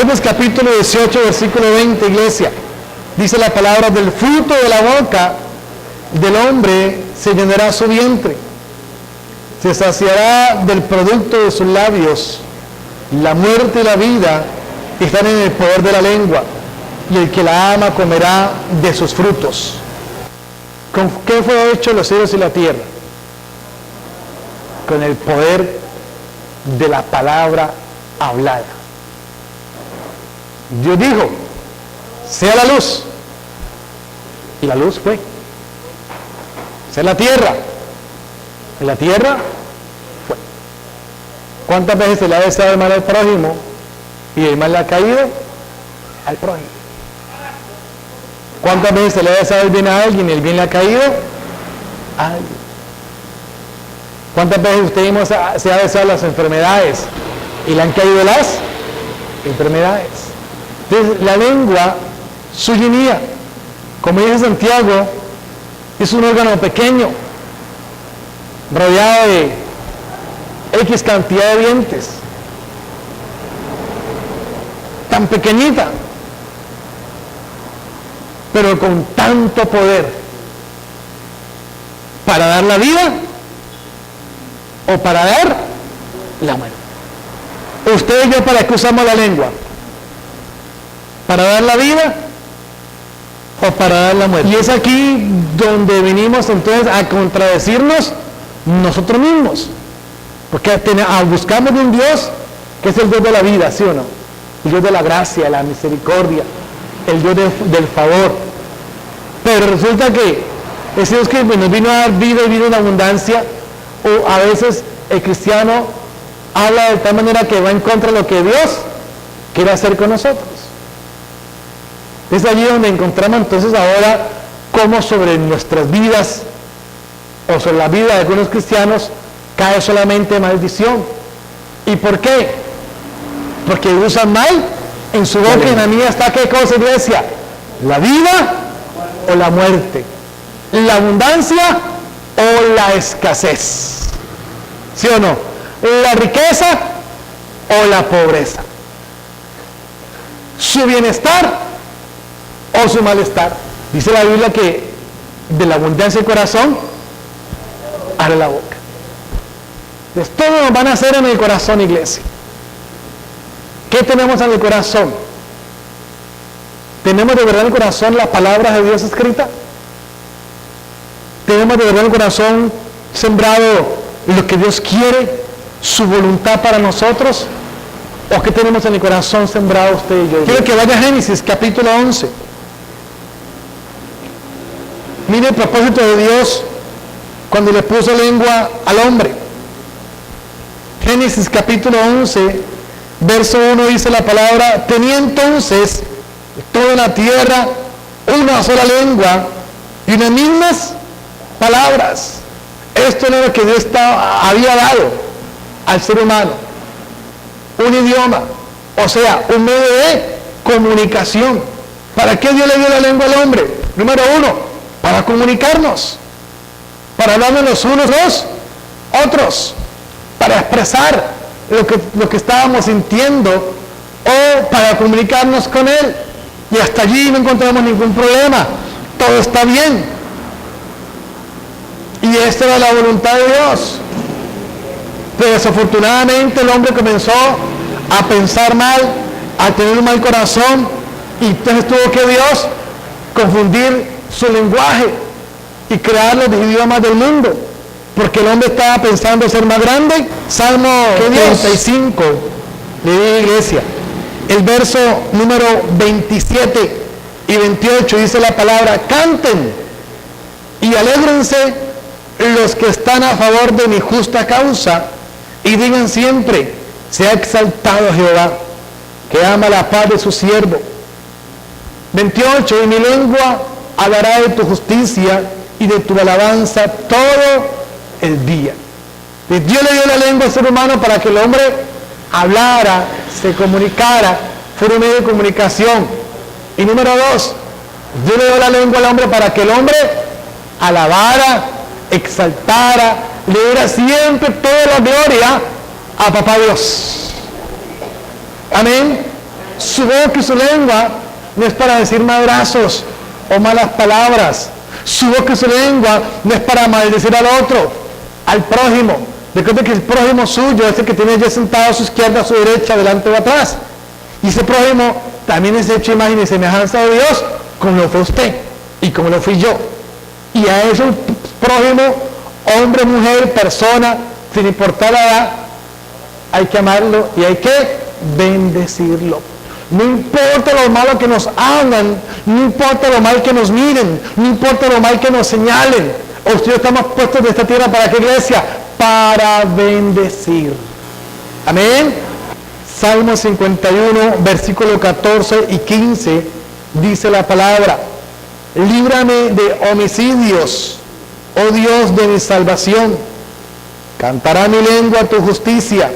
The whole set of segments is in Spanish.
Proverbios capítulo 18, versículo 20, iglesia. Dice la palabra: del fruto de la boca del hombre se llenará su vientre. Se saciará del producto de sus labios. La muerte y la vida están en el poder de la lengua, y el que la ama comerá de sus frutos. ¿Con qué fue hecho los cielos y la tierra? Con el poder de la palabra hablada. Dios dijo: sea la luz, y la luz fue. Sea la tierra, y la tierra fue. ¿Cuántas veces se le ha deseado el mal al prójimo y el mal le ha caído al prójimo? ¿Cuántas veces se le ha deseado el bien a alguien y el bien le ha caído a alguien? ¿Cuántas veces usted mismo se ha deseado las enfermedades y le han caído las enfermedades? Entonces, la lengua suya y mía, como dice Santiago, es un órgano pequeño, rodeado de X cantidad de dientes, tan pequeñita, pero con tanto poder para dar la vida o para dar la muerte. Usted y yo, ¿para qué usamos la lengua? ¿Para dar la vida o para dar la muerte? Y es aquí donde venimos entonces a contradecirnos nosotros mismos, porque buscamos de un Dios que es el Dios de la vida, ¿sí o no? El Dios de la gracia, la misericordia, el Dios del favor. Pero resulta que ese Dios que nos vino a dar vida y vida en abundancia, o a veces el cristiano habla de tal manera que va en contra de lo que Dios quiere hacer con nosotros. Es allí donde encontramos entonces ahora cómo sobre nuestras vidas o sobre la vida de algunos cristianos cae solamente maldición. ¿Y por qué? Porque usan mal en su boca, y en la mía está ¿qué cosa, iglesia? La vida o la muerte, la abundancia o la escasez, ¿sí o no? La riqueza o la pobreza, su bienestar o su malestar. Dice la Biblia que de la abundancia del corazón abre la boca. Entonces, todo nos van a hacer en el corazón, iglesia. ¿Qué tenemos en el corazón? ¿Tenemos de verdad en el corazón las palabras de Dios escritas? ¿Tenemos de verdad en el corazón sembrado lo que Dios quiere, su voluntad para nosotros? ¿O qué tenemos en el corazón sembrado usted y yo? Quiero que vaya a Génesis capítulo 11. Mire el propósito de Dios cuando le puso lengua al hombre. Génesis capítulo 11, verso 1 dice la palabra: tenía entonces toda la tierra una sola lengua y unas mismas palabras. Esto no es lo que Dios había dado al ser humano, un idioma, o sea, un medio de comunicación. ¿Para qué Dios le dio la lengua al hombre? Número uno, para comunicarnos, para hablarnos los unos los otros, para expresar lo que estábamos sintiendo o para comunicarnos con Él. Y hasta allí no encontramos ningún problema, todo está bien. Y esta era la voluntad de Dios. Pero desafortunadamente el hombre comenzó a pensar mal, a tener un mal corazón, y entonces tuvo que Dios confundir su lenguaje y crear los idiomas del mundo, porque el hombre estaba pensando ser más grande. Salmo 35, le digo a la iglesia, el verso número 27 y 28 dice la palabra: canten y alégrense los que están a favor de mi justa causa, y digan siempre: sea exaltado Jehová, que ama la paz de su siervo. 28, y mi lengua hablará de tu justicia y de tu alabanza todo el día. Y Dios le dio la lengua al ser humano para que el hombre hablara, se comunicara, fuera un medio de comunicación. Y número 2, Dios le dio la lengua al hombre para que el hombre alabara, exaltara, le diera siempre toda la gloria a papá Dios. Amén. Su boca y su lengua no es para decir madrazos o malas palabras. Su boca y su lengua no es para maldecir al otro, al prójimo. Recuerde que el prójimo suyo es el que tiene ya sentado a su izquierda, a su derecha, adelante o atrás. Y ese prójimo también es hecho imagen y semejanza de Dios, como lo fue usted y como lo fui yo. Y a ese prójimo, hombre, mujer, persona, sin importar la edad, hay que amarlo y hay que bendecirlo. No importa lo malo que nos hagan, no importa lo mal que nos miren, no importa lo mal que nos señalen. Usted y yo estamos puestos de esta tierra, ¿para qué, iglesia? Para bendecir. Amén. Salmo 51, versículo 14 y 15, dice la palabra: líbrame de homicidios, oh Dios de mi salvación. Cantará mi lengua tu justicia.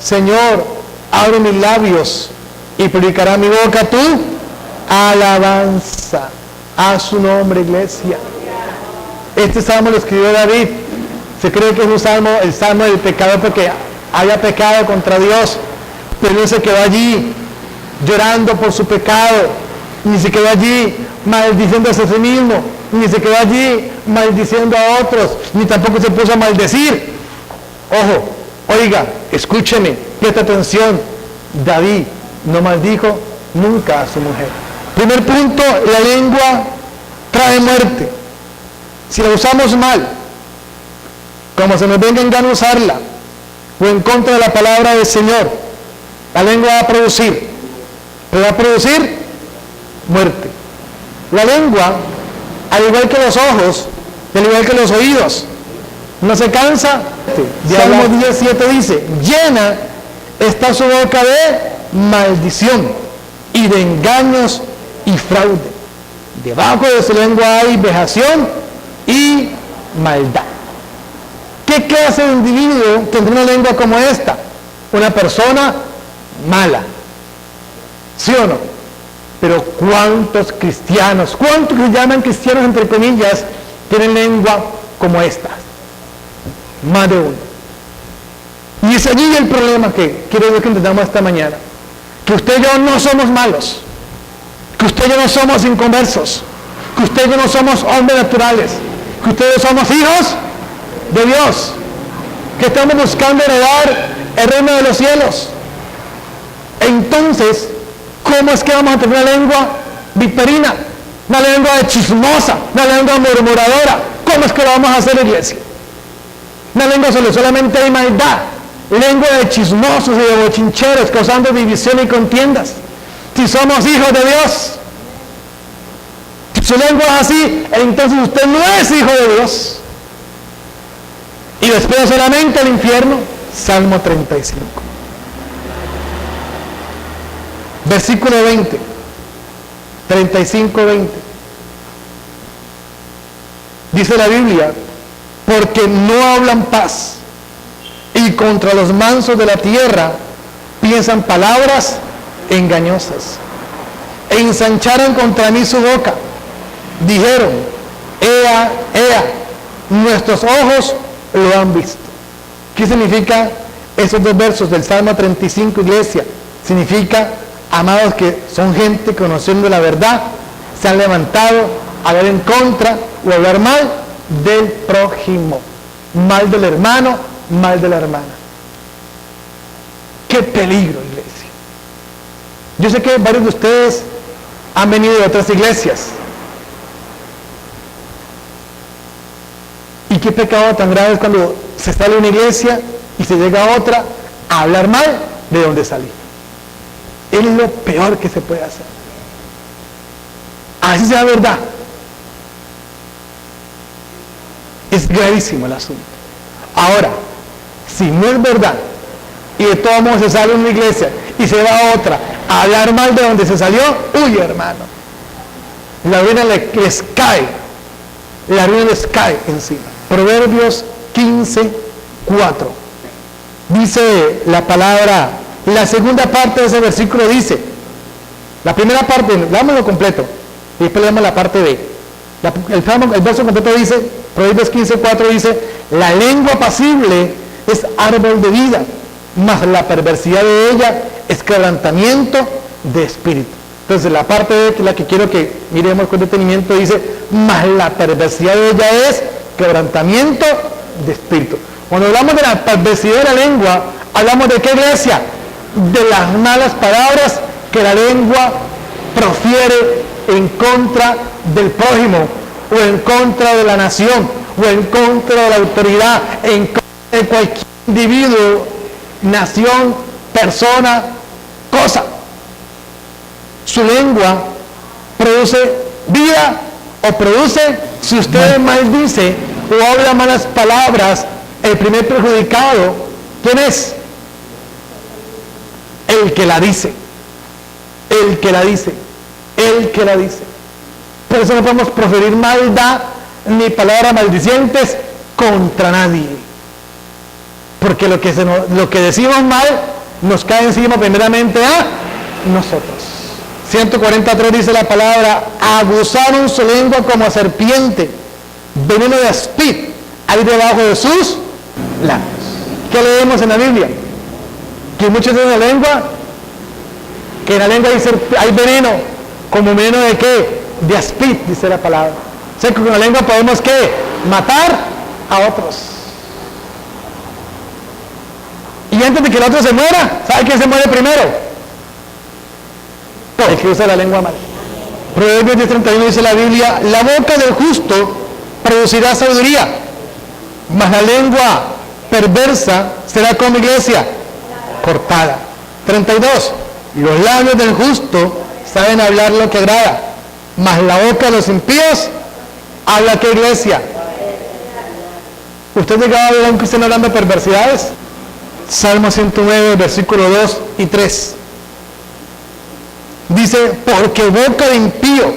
Señor, abre mis labios y publicará mi boca tu alabanza a su nombre, iglesia. Este salmo lo escribió David. Se cree que es un salmo, el salmo del pecado, porque haya pecado contra Dios, pero no se quedó allí llorando por su pecado, ni se quedó allí maldiciéndose a sí mismo, ni se quedó allí maldiciendo a otros, ni tampoco se puso a maldecir. Ojo, oiga, escúcheme, presta atención. David no maldijo nunca a su mujer. Primer punto, la lengua trae muerte. Si la usamos mal, como se nos venga en gana usarla, o en contra de la palabra del Señor, la lengua va a producir, pero va a producir muerte. La lengua, al igual que los ojos, al igual que los oídos, no se cansa. Salmo 17 dice: llena está su boca de maldición y de engaños y fraude. Debajo de su lengua hay vejación y maldad. ¿Qué clase de individuo tendrá una lengua como esta? Una persona mala. ¿Sí o no? Pero ¿cuántos cristianos, cuántos que llaman cristianos entre comillas, tienen lengua como esta? Más de uno. Y es allí el problema que quiero que entendamos esta mañana. Que usted y yo no somos malos. Que usted y yo no somos inconversos. Que usted y yo no somos hombres naturales. Que usted y yo somos hijos de Dios. Que estamos buscando heredar el reino de los cielos. Entonces, ¿cómo es que vamos a tener una lengua viperina? Una lengua de chismosa, una lengua murmuradora. ¿Cómo es que lo vamos a hacer, iglesia? Una lengua solamente hay maldad. Lengua de chismosos y de bochincheros, causando división y contiendas. Si somos hijos de Dios, si su lengua es así, entonces usted no es hijo de Dios. Y después solamente el infierno. Salmo 35. Versículo 20. 35, 20. Dice la Biblia: porque no hablan paz, y contra los mansos de la tierra piensan palabras engañosas. E ensancharon contra mí su boca. Dijeron: ea, ea, nuestros ojos lo han visto. ¿Qué significa esos dos versos del Salmo 35, iglesia? Significa, amados, que son gente conociendo la verdad, se han levantado a hablar en contra o a hablar mal del prójimo, mal del hermano, mal de la hermana. ¡Qué peligro, iglesia! Yo sé que varios de ustedes han venido de otras iglesias. Y qué pecado tan grave es cuando se sale de una iglesia y se llega a otra a hablar mal de donde salí. Es lo peor que se puede hacer. Así sea verdad. Es gravísimo el asunto. Ahora, si no es verdad y de todos modos se sale de una iglesia y se va a otra a hablar mal de donde se salió, uy, hermano, la ruina les cae, la ruina les cae encima. Proverbios 15, 4. Dice la palabra, la segunda parte de ese versículo dice, la primera parte, dámoslo completo, y después leemos la parte B. El verso completo dice, Proverbios 15, 4 dice: la lengua pasible es árbol de vida, mas la perversidad de ella es quebrantamiento de espíritu. Entonces la parte de la que quiero que miremos con detenimiento dice, mas la perversidad de ella es quebrantamiento de espíritu. Cuando hablamos de la perversidad de la lengua, hablamos de qué, iglesia? De las malas palabras que la lengua profiere en contra del prójimo, o en contra de la nación, o en contra de la autoridad, en contra de cualquier individuo, nación, persona, cosa. Su lengua produce vida o produce, si usted maldice o habla malas palabras, el primer perjudicado, ¿quién es? El que la dice. El que la dice. El que la dice. Por eso no podemos proferir maldad ni palabras maldicientes contra nadie. Porque lo que decimos mal nos cae encima primeramente a nosotros. 143 dice la palabra, aguzaron su lengua como a serpiente, veneno de aspid hay debajo de sus labios. ¿Qué leemos en la Biblia? Que muchos de la lengua, que en la lengua hay veneno, como veneno de qué? De aspid, dice la palabra. O sea que con la lengua podemos ¿qué? Matar a otros. Y antes de que el otro se muera, ¿sabe quién se muere primero? El que usa la lengua mal. Proverbios 10:31 dice la Biblia, la boca del justo producirá sabiduría, mas la lengua perversa será como, iglesia, cortada. 32, los labios del justo saben hablar lo que agrada, mas la boca de los impíos habla que, iglesia. ¿Usted llegaba a ver a un cristiano hablando de perversidades? Salmo 109, versículos 2 y 3. Dice, porque boca de impío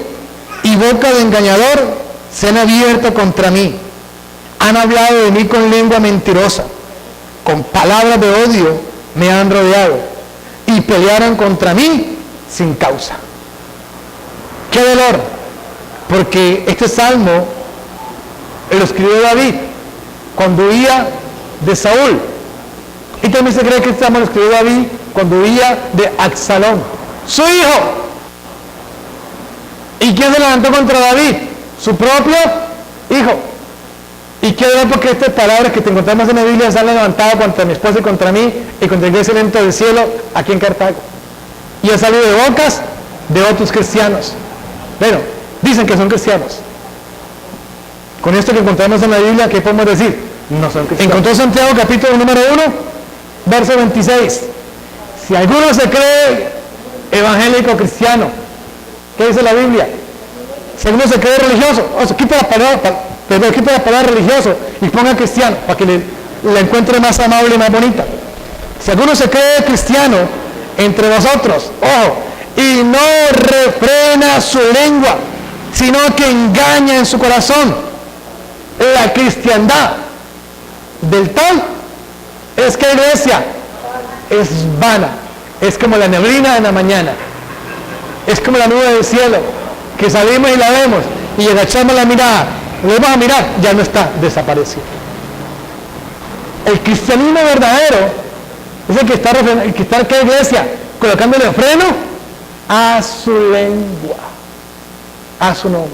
y boca de engañador se han abierto contra mí. Han hablado de mí con lengua mentirosa. Con palabras de odio me han rodeado. Y pelearon contra mí sin causa. ¡Qué dolor! Porque este salmo lo escribió David cuando huía de Saúl. Y también se cree que este salmo lo escribió David cuando huía de Absalón, su hijo. ¿Y quién se levantó contra David? Su propio hijo. ¿Y qué es? Porque estas palabras que te encontramos en la Biblia se han levantado contra mi esposa y contra mí y contra el iglesia dentro del cielo aquí en Cartago. Y ha salido de bocas de otros cristianos. Bueno, dicen que son cristianos. Con esto que encontramos en la Biblia, ¿qué podemos decir? No son cristianos. Encontró Santiago capítulo número 1, verso 26. Si alguno se cree evangélico cristiano, ¿qué dice la Biblia? Si alguno se cree religioso, quita la palabra religioso y ponga cristiano para que la encuentre más amable y más bonita. Si alguno se cree cristiano entre vosotros, ojo, y no refrena su lengua, sino que engaña en su corazón, la cristiandad del tal es que, iglesia, es vana. Es como la neblina en la mañana. Es como la nube del cielo, que salimos y la vemos, y agachamos la mirada, lo vamos a mirar, ya no está, desapareció. El cristianismo verdadero es el que está, ¿qué, iglesia? Colocándole freno a su lengua, a su nombre.